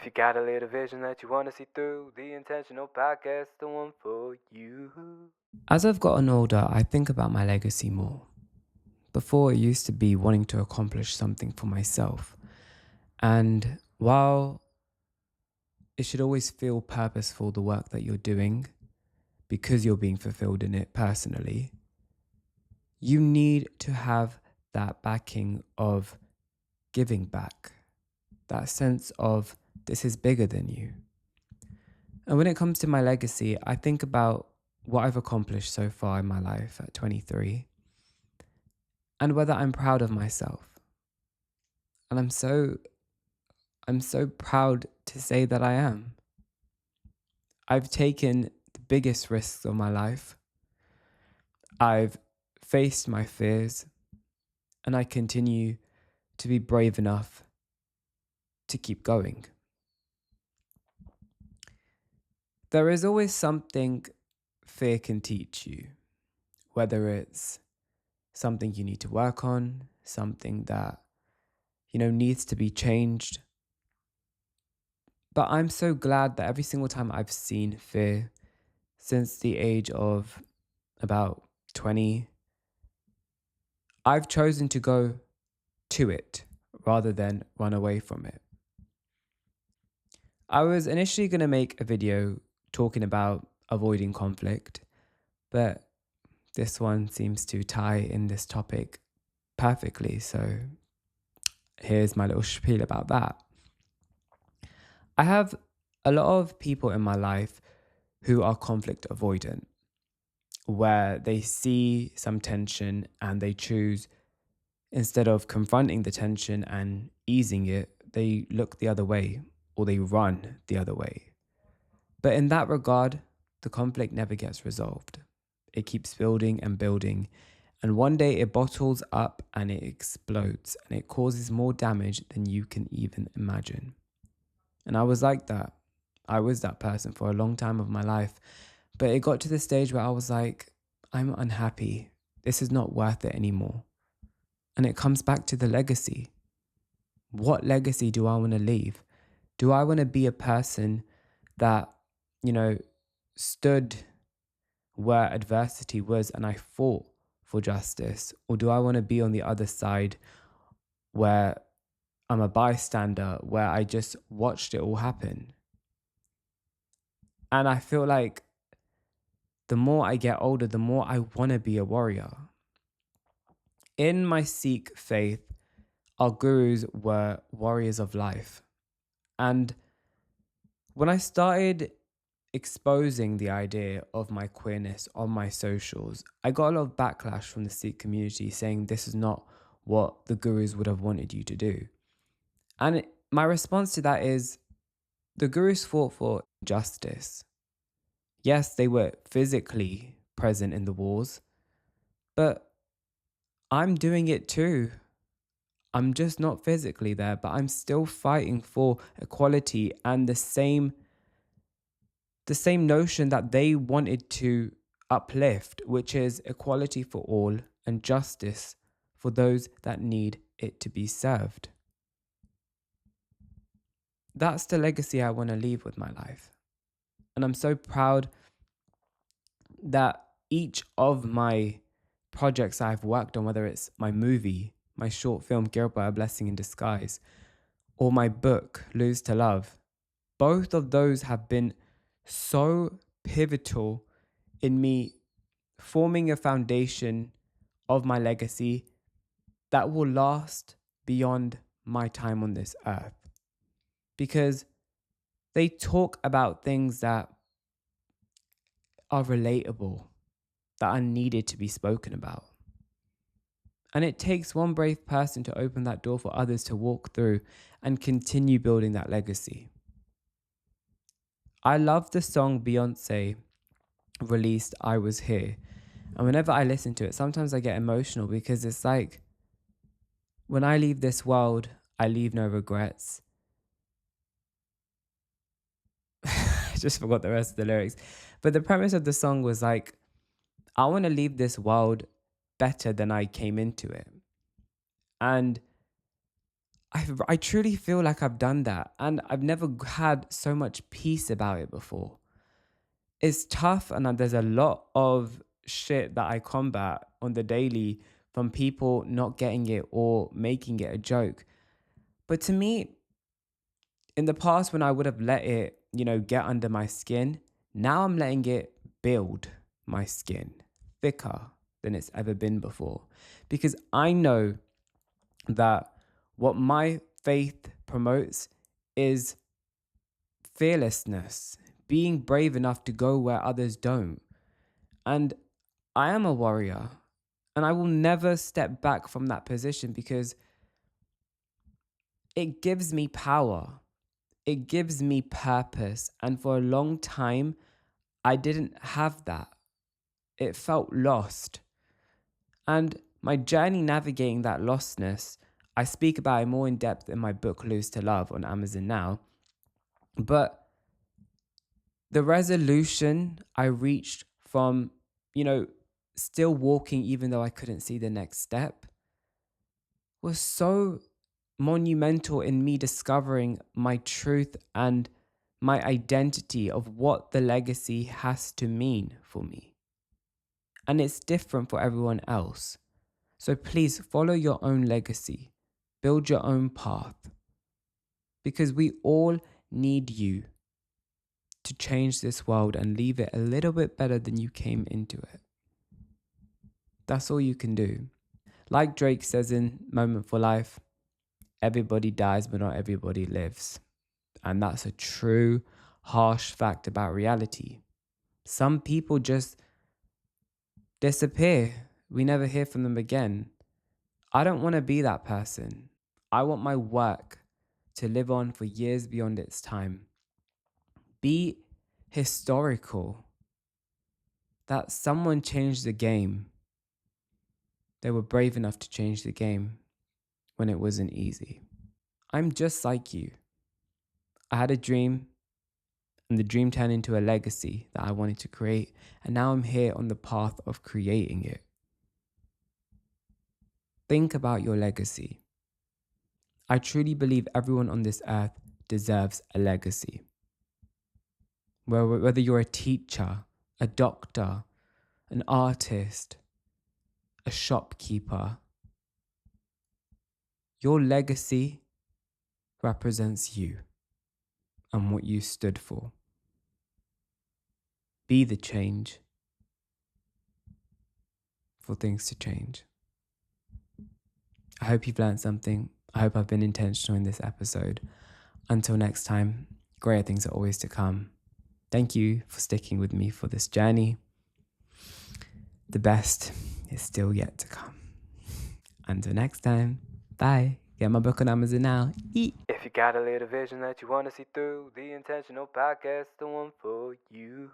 you got a little vision that you want to see through, the Intentional Podcast is the one for you. As I've gotten older, I think about my legacy more. Before, it used to be wanting to accomplish something for myself. And while it should always feel purposeful, the work that you're doing, because you're being fulfilled in it personally, you need to have that backing of giving back, that sense of this is bigger than you. And when it comes to my legacy, I think about what I've accomplished so far in my life at 23 and whether I'm proud of myself. And I'm so proud to say that I am. I've taken the biggest risks of my life. I've faced my fears, and I continue to be brave enough to keep going. There is always something fear can teach you, whether it's something you need to work on, something that, needs to be changed. But I'm so glad that every single time I've seen fear since the age of about 20, I've chosen to go to it rather than run away from it. I was initially going to make a video talking about avoiding conflict, but this one seems to tie in this topic perfectly. So here's my little spiel about that. I have a lot of people in my life who are conflict avoidant, where they see some tension and they choose, instead of confronting the tension and easing it, they look the other way or they run the other way. But in that regard, the conflict never gets resolved. It keeps building and building. And one day it bottles up and it explodes and it causes more damage than you can even imagine. And I was like that. I was that person for a long time of my life. But it got to the stage where I was like, I'm unhappy. This is not worth it anymore. And it comes back to the legacy. What legacy do I want to leave? Do I want to be a person that, stood where adversity was and I fought for justice? Or do I want to be on the other side where I'm a bystander, where I just watched it all happen? And I feel like the more I get older, the more I want to be a warrior. In my Sikh faith, our gurus were warriors of life. And when I started exposing the idea of my queerness on my socials, I got a lot of backlash from the Sikh community saying this is not what the gurus would have wanted you to do. And my response to that is the gurus fought for justice. Yes, they were physically present in the wars, but I'm doing it too. I'm just not physically there, but I'm still fighting for equality and the same notion that they wanted to uplift, which is equality for all and justice for those that need it to be served. That's the legacy I want to leave with my life. And I'm so proud that each of my projects I've worked on, whether it's my movie, my short film, Guilt by a Blessing in Disguise, or my book, Lose to Love, both of those have been so pivotal in me forming a foundation of my legacy that will last beyond my time on this earth. Because they talk about things that are relatable, that are needed to be spoken about. And it takes one brave person to open that door for others to walk through and continue building that legacy. I love the song Beyonce released, I Was Here. And whenever I listen to it, sometimes I get emotional because it's like, when I leave this world, I leave no regrets. I just forgot the rest of the lyrics. But the premise of the song was like, I want to leave this world better than I came into it. And I truly feel like I've done that, and I've never had so much peace about it before. It's tough, and there's a lot of shit that I combat on the daily from people not getting it or making it a joke. But to me, in the past, when I would have let it, get under my skin, now I'm letting it build my skin thicker than it's ever been before. Because I know that what my faith promotes is fearlessness, being brave enough to go where others don't. And I am a warrior, and I will never step back from that position because it gives me power. It gives me purpose. And for a long time, I didn't have that. It felt lost. And my journey navigating that lostness, I speak about it more in depth in my book, Lose to Love, on Amazon now. But the resolution I reached from, still walking even though I couldn't see the next step was so monumental in me discovering my truth and my identity of what the legacy has to mean for me. And it's different for everyone else. So please follow your own legacy, build your own path, because we all need you to change this world and leave it a little bit better than you came into it. That's all you can do. Like Drake says in Moment for Life, everybody dies, but not everybody lives. And that's a true, harsh fact about reality. Some people just disappear. We never hear from them again. I don't want to be that person. I want my work to live on for years beyond its time. Be historical. That someone changed the game. They were brave enough to change the game when it wasn't easy. I'm just like you. I had a dream, and the dream turned into a legacy that I wanted to create, and now I'm here on the path of creating it. Think about your legacy. I truly believe everyone on this earth deserves a legacy. Whether you're a teacher, a doctor, an artist, a shopkeeper, your legacy represents you and what you stood for. Be the change for things to change. I hope you've learned something. I hope I've been intentional in this episode. Until next time, greater things are always to come. Thank you for sticking with me for this journey. The best is still yet to come. Until next time, bye. Get my book on Amazon now. Eat. If you got a little vision that you want to see through, the Intentional Podcast, the one for you.